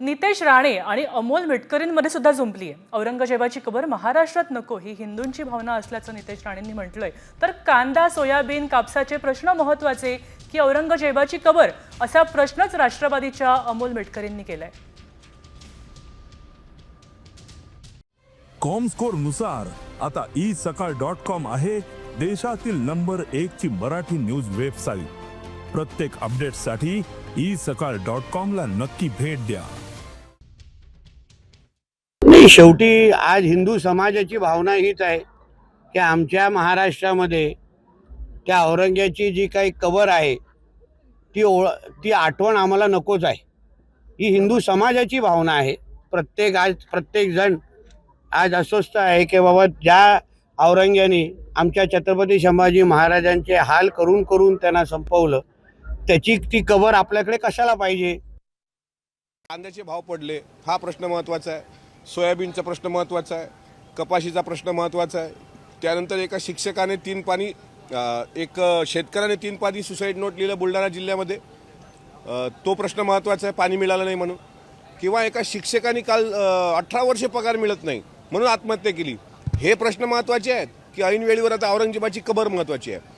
नितेश राणे आणि अमोल मिटकरींमध्ये सुद्धा जुंपली आहे। औरंगजेबाची कबर महाराष्ट्रात नको ही हिंदूंची भावना असल्याचं नितेश राणेंनी म्हटलंय। तर कांदा, सोयाबीन, कापसाचे प्रश्न महत्त्वाचे की औरंगजेबाची कबर असा प्रश्नच राष्ट्रवादीच्या अमोल मिटकरींनी केलाय। कॉमस्कोर नुसार आता isakal.com आहे देशातील नंबर 1 ची मराठी न्यूज वेबसाईट। प्रत्येक अपडेटसाठी isakal.com ला नक्की भेट द्या। नाही, शेवटी आज हिंदू समाजाची भावना हीच आहे की आमच्या महाराष्ट्रामध्ये त्या औरंग्याची जी काही कबर आहे ती आठवण आम्हाला नकोच आहे। ही हिंदू समाजाची भावना आहे। प्रत्येक जण आज अस्वस्थ आहे की बाबा ज्या औरंग्याने आमच्या छत्रपती संभाजी महाराजांचे हाल करून करून त्यांना संपवलं, त्याची ती कबर आपल्याकडे कशाला पाहिजे। कांद्याचे भाव पडले हा प्रश्न महत्त्वाचा आहे, सोयाबीनचा प्रश्न महत्त्वाचा आहे, कपाशीचा प्रश्न महत्त्वाचा आहे। त्यानंतर एका शिक्षकाने एक शेतकऱ्याने 3 पानी सुसाईड नोट लिहिलं बुलढाणा जिल्ह्यामध्ये, तो प्रश्न महत्त्वाचा आहे, पाणी मिळालं नाही म्हणून। किंवा एका शिक्षकाने काल 18 वर्षे पगार मिळत नाही म्हणून आत्महत्या केली। हे प्रश्न महत्त्वाचे आहेत की ऐन वेळेवर आता औरंगजेबाची कबर महत्त्वाची आहे।